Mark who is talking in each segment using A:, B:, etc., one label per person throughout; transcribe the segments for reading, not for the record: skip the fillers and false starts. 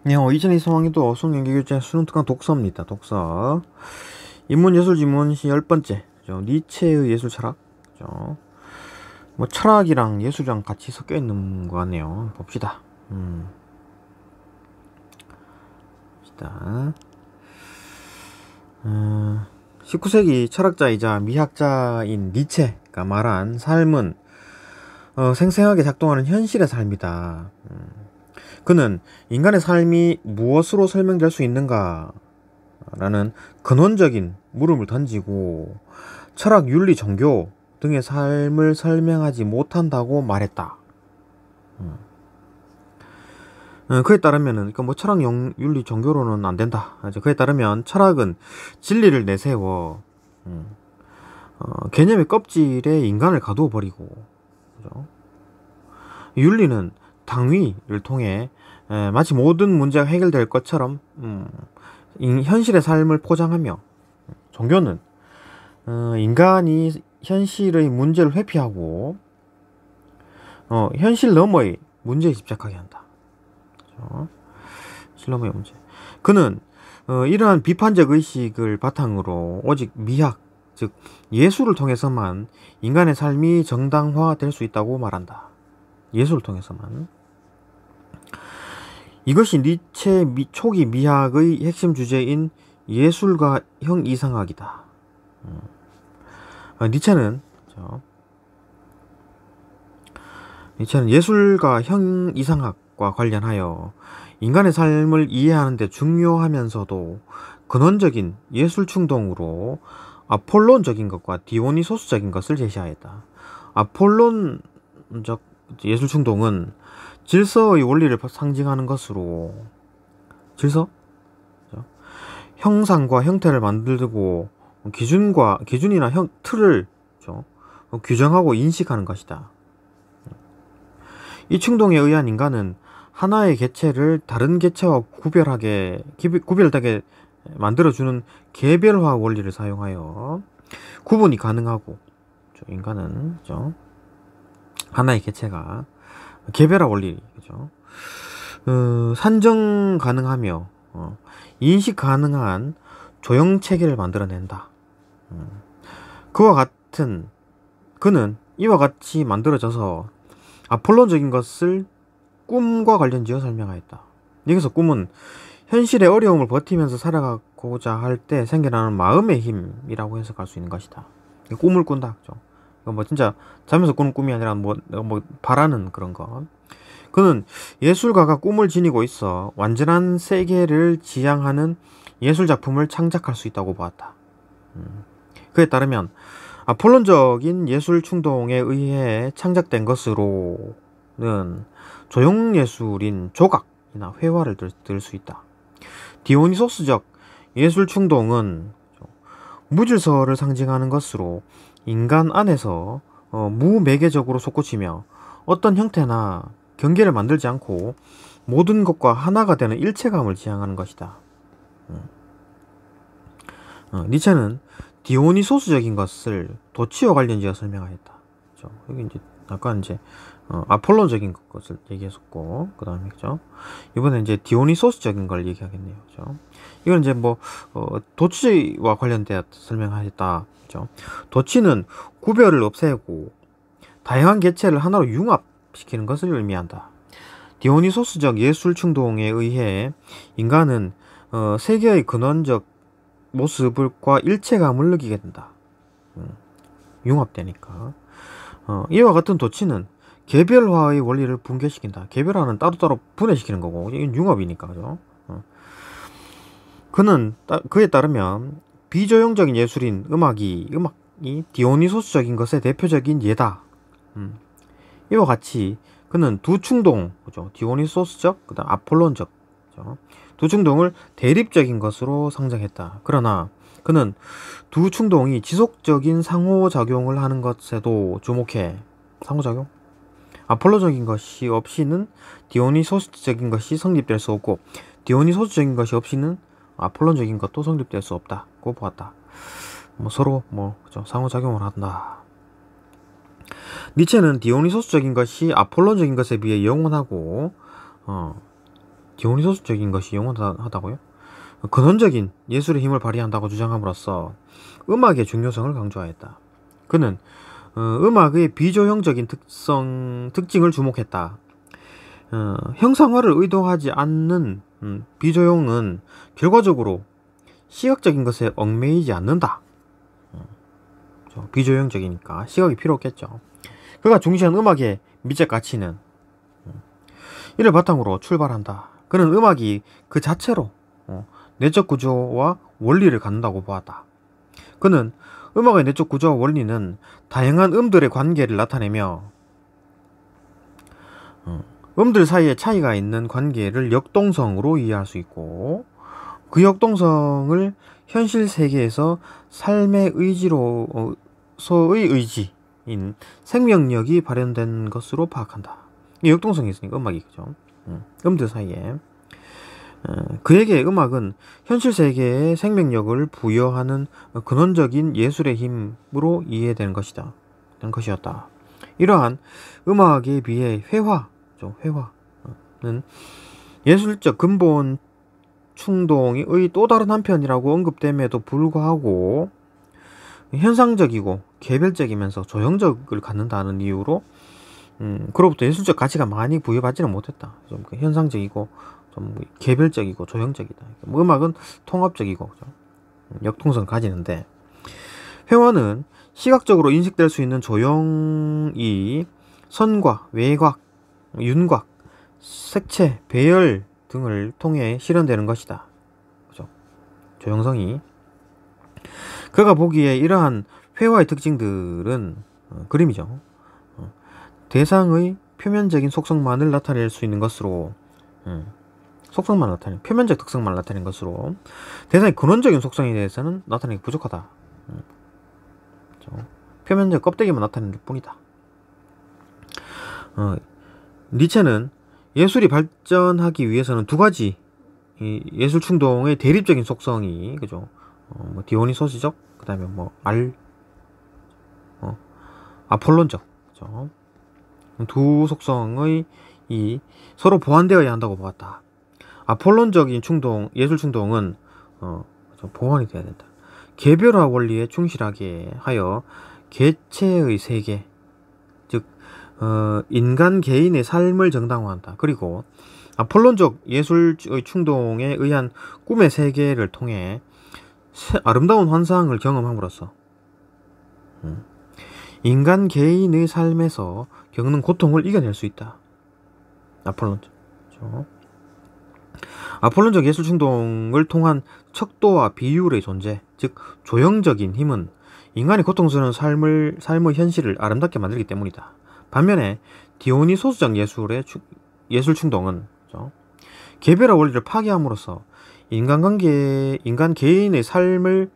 A: 네, 이전의 상황에도 수능연계교재 수능특강 독서입니다. 독서. 인문예술지문 시 10번째. 니체의 예술 철학. 그죠? 뭐 철학이랑 예술이랑 같이 섞여 있는 것 같네요. 봅시다. 봅시다. 19세기 철학자이자 미학자인 니체가 말한 삶은 생생하게 작동하는 현실의 삶이다. 그는 인간의 삶이 무엇으로 설명될 수 있는가? 라는 근원적인 물음을 던지고 철학, 윤리, 종교 등의 삶을 설명하지 못한다고 말했다. 그에 따르면은, 그러니까 뭐 철학, 윤리, 종교로는 안 된다. 그에 따르면 철학은 진리를 내세워 개념의 껍질에 인간을 가두어 버리고, 그죠? 윤리는 당위를 통해 마치 모든 문제가 해결될 것처럼 현실의 삶을 포장하며, 종교는 인간이 현실의 문제를 회피하고 현실 너머의 문제에 집착하게 한다. 그렇죠? 현실 너머의 문제. 그는 이러한 비판적 의식을 바탕으로 오직 미학, 즉 예술을 통해서만 인간의 삶이 정당화될 수 있다고 말한다. 예술을 통해서만. 이것이 니체 초기 미학의 핵심 주제인 예술과 형이상학이다. 니체는 예술과 형이상학과 관련하여 인간의 삶을 이해하는 데 중요하면서도 근원적인 예술 충동으로 아폴론적인 것과 디오니소스적인 것을 제시하였다. 아폴론적 예술 충동은 질서의 원리를 상징하는 것으로, 질서? 형상과 형태를 만들고 기준이나 틀을 규정하고 인식하는 것이다. 이 충동에 의한 인간은 하나의 개체를 다른 개체와 구별되게 만들어주는 개별화 원리를 사용하여 구분이 가능하고, 인간은 하나의 개체가 개별화 원리, 그죠? 산정 가능하며 인식 가능한 조형 체계를 만들어낸다. 그는 이와 같이 만들어져서 아폴론적인 것을 꿈과 관련지어 설명하였다. 여기서 꿈은 현실의 어려움을 버티면서 살아가고자 할 때 생겨나는 마음의 힘이라고 해석할 수 있는 것이다. 꿈을 꾼다. 그죠? 뭐 진짜 자면서 꾸는 꿈이 아니라 뭐 바라는 그런 거. 그는 예술가가 꿈을 지니고 있어 완전한 세계를 지향하는 예술 작품을 창작할 수 있다고 보았다. 그에 따르면 아폴론적인 예술 충동에 의해 창작된 것으로는 조형예술인 조각이나 회화를 들 수 있다. 디오니소스적 예술 충동은 무질서를 상징하는 것으로 인간 안에서 무매개적으로 솟구치며 어떤 형태나 경계를 만들지 않고 모든 것과 하나가 되는 일체감을 지향하는 것이다. 니체는 디오니소스적인 것을 도치와 관련지어 설명하였다. 그렇죠? 여기 이제 아까 이제 아폴론적인 것을 얘기했었고, 그 다음에 그죠? 이번에 이제 디오니소스적인 걸 얘기하겠네요. 그죠? 이건 이제 뭐 도치와 관련되어 설명하였다. 그죠? 도치는 구별을 없애고 다양한 개체를 하나로 융합시키는 것을 의미한다. 디오니소스적 예술 충동에 의해 인간은 세계의 근원적 모습과 일체감을 느끼게 된다. 융합되니까. 이와 같은 도치는 개별화의 원리를 붕괴시킨다. 개별화는 따로따로 분해시키는 거고, 이건 융합이니까. 그죠? 그에 따르면 비조형적인 예술인 음악이 디오니소스적인 것의 대표적인 예다. 이와 같이 그는 두 충동, 그죠? 디오니소스적, 그다음 아폴론적, 그죠? 두 충동을 대립적인 것으로 상정했다. 그러나 그는 두 충동이 지속적인 상호작용을 하는 것에도 주목해. 상호작용? 아폴로적인 것이 없이는 디오니소스적인 것이 성립될 수 없고, 디오니소스적인 것이 없이는 아폴론적인 것도 성립될 수 없다고 보았다. 서로 그죠? 상호작용을 한다. 니체는 디오니소스적인 것이 아폴론적인 것에 비해 영원하고 디오니소스적인 것이 영원하다고요? 근원적인 예술의 힘을 발휘한다고 주장함으로써 음악의 중요성을 강조하였다. 그는 음악의 비조형적인 특징을 주목했다. 형상화를 의도하지 않는 비조형은 결과적으로 시각적인 것에 얽매이지 않는다. 비조형적이니까 시각이 필요 없겠죠. 그가 중시한 음악의 미적 가치는 이를 바탕으로 출발한다. 그는 음악이 그 자체로 내적 구조와 원리를 갖는다고 보았다. 그는 음악의 내적 구조와 원리는 다양한 음들의 관계를 나타내며 음들 사이에 차이가 있는 관계를 역동성으로 이해할 수 있고, 그 역동성을 현실 세계에서 삶의 의지로서의 의지인 생명력이 발현된 것으로 파악한다. 이 역동성이 있으니까 음악이 그죠. 음들 사이에. 그에게 음악은 현실 세계에 생명력을 부여하는 근원적인 예술의 힘으로 이해되는 것이었다. 이러한 음악에 비해 회화는 예술적 근본 충동의 또 다른 한편이라고 언급됨에도 불구하고 현상적이고 개별적이면서 조형적을 갖는다는 이유로 그로부터 예술적 가치가 많이 부여받지는 못했다. 좀 현상적이고 좀 개별적이고 조형적이다. 음악은 통합적이고 역통성을 가지는데, 회화는 시각적으로 인식될 수 있는 조형이 선과 외곽, 윤곽, 색채, 배열 등을 통해 실현되는 것이다. 그죠? 조형성이. 그가 보기에 이러한 회화의 특징들은 그림이죠. 대상의 표면적인 속성만을 나타낼 수 있는 것으로, 표면적 특성만 나타내는 것으로 대상의 근원적인 속성에 대해서는 나타내기 부족하다. 표면적 껍데기만 나타내는 뿐이다. 니체는 예술이 발전하기 위해서는 두 가지 예술 충동의 대립적인 속성이, 그죠? 디오니소스적, 그 다음에 아폴론적, 그죠? 두 속성의 서로 보완되어야 한다고 보았다. 아폴론적인 예술 충동은 보완이 되어야 된다. 개별화 원리에 충실하게 하여 개체의 세계, 즉 인간 개인의 삶을 정당화한다. 그리고 아폴론적 예술의 충동에 의한 꿈의 세계를 통해 아름다운 환상을 경험함으로써 인간 개인의 삶에서 겪는 고통을 이겨낼 수 있다. 아폴론적 예술 충동을 통한 척도와 비율의 존재, 즉 조형적인 힘은 인간이 고통스러운 삶의 현실을 아름답게 만들기 때문이다. 반면에 디오니소스적 예술 충동은 개별화 원리를 파괴함으로써 인간 개인의 삶을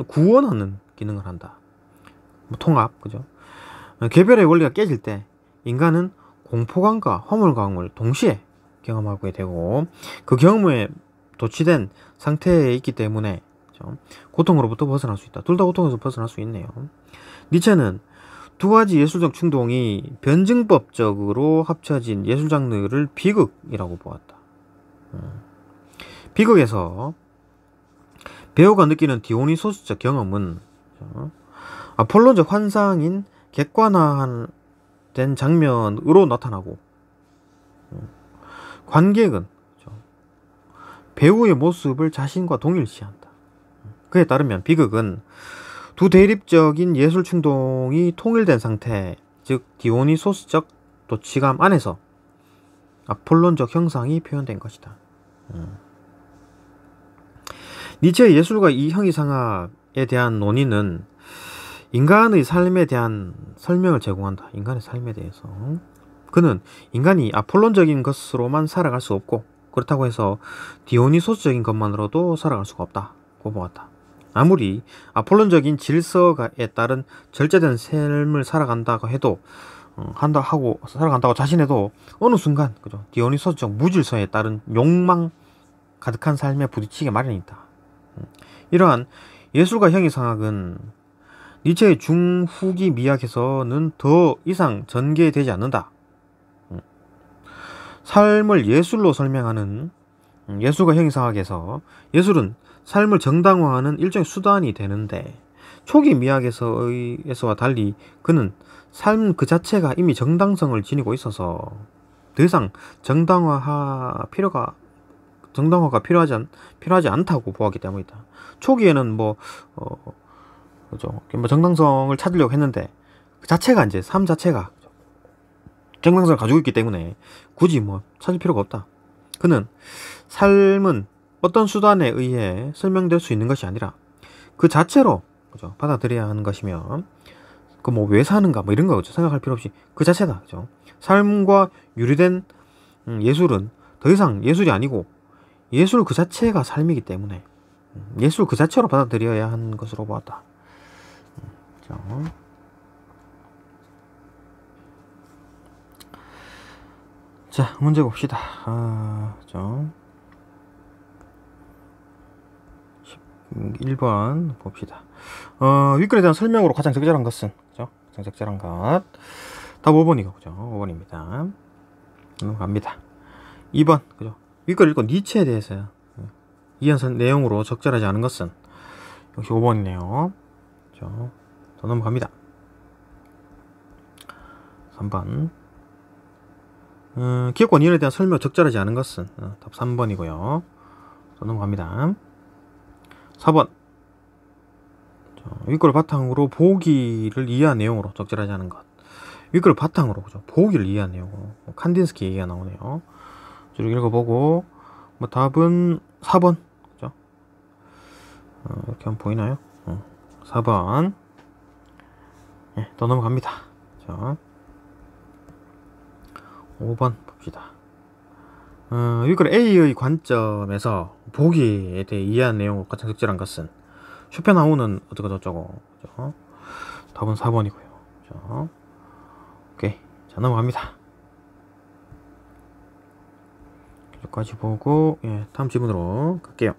A: 구원하는 기능을 한다. 통합, 그죠? 개별의 원리가 깨질 때 인간은 공포감과 허물감을 동시에 경험하게 되고, 그 경험에 도취된 상태에 있기 때문에 고통으로부터 벗어날 수 있다. 둘 다 고통에서 벗어날 수 있네요. 니체는 두 가지 예술적 충동이 변증법적으로 합쳐진 예술 장르를 비극이라고 보았다. 비극에서 배우가 느끼는 디오니소스적 경험은 아폴론적 환상인 객관화된 장면으로 나타나고, 관객은 배우의 모습을 자신과 동일시한다. 그에 따르면 비극은 두 대립적인 예술 충동이 통일된 상태, 즉 디오니소스적 도취감 안에서 아폴론적 형상이 표현된 것이다. 니체의 예술과 이 형이상학에 대한 논의는 인간의 삶에 대한 설명을 제공한다. 인간의 삶에 대해서. 그는 인간이 아폴론적인 것으로만 살아갈 수 없고, 그렇다고 해서 디오니소스적인 것만으로도 살아갈 수가 없다고 보았다. 아무리 아폴론적인 질서에 따른 절제된 삶을 살아간다고 자신해도 어느 순간, 그죠? 디오니소스적 무질서에 따른 욕망 가득한 삶에 부딪히게 마련이다. 이러한 예술과 형이상학은 니체의 중후기 미학에서는 더 이상 전개되지 않는다. 삶을 예술로 설명하는 예술가 형이상학에서 예술은 삶을 정당화하는 일종의 수단이 되는데 초기 미학에서와 달리 그는 삶 그 자체가 이미 정당성을 지니고 있어서 더 이상 정당화가 필요하지 않다고 보았기 때문이다. 초기에는 그죠? 정당성을 찾으려고 했는데 그 자체가 이제 삶 자체가 정당성을 가지고 있기 때문에 굳이 찾을 필요가 없다. 그는 삶은 어떤 수단에 의해 설명될 수 있는 것이 아니라 그 자체로 그죠? 받아들여야 하는 것이며 왜 사는가 이런 거 그죠? 생각할 필요 없이 그 자체다. 그죠? 삶과 유리된 예술은 더 이상 예술이 아니고 예술 그 자체가 삶이기 때문에 예술 그 자체로 받아들여야 하는 것으로 보았다. 자, 문제 봅시다. 1번 봅시다. 윗글에 대한 설명으로 가장 적절한 것은 그죠? 가장 적절한 것. 답 5번이고 그죠? 5번입니다. 갑니다. 2번 그죠? 윗글 읽고 니체에 대해서요. 이한 내용으로 적절하지 않은 것은 역시 5번이네요. 그죠? 더 넘어갑니다. 3번. 기업과 이론에 대한 설명 적절하지 않은 것은 답 3번이고요. 더 넘어갑니다. 4번. 윗글 바탕으로 보기를 이해한 내용으로 적절하지 않은 것. 윗글 바탕으로 그죠? 보기를 이해한 내용으로 칸딘스키 얘기가 나오네요. 쭉 읽어보고 답은 4번 그죠? 이렇게 하면 보이나요? 4번. 더 넘어갑니다. 자, 5번 봅시다. 윗글 A의 관점에서 보기에 대해 이해한 내용으로 가장 적절한 것은 쇼펜하우는 어쩌고저쩌고 그죠? 답은 4번이고요. 그죠? 오케이. 자, 넘어갑니다. 여기까지 보고 다음 질문으로 갈게요.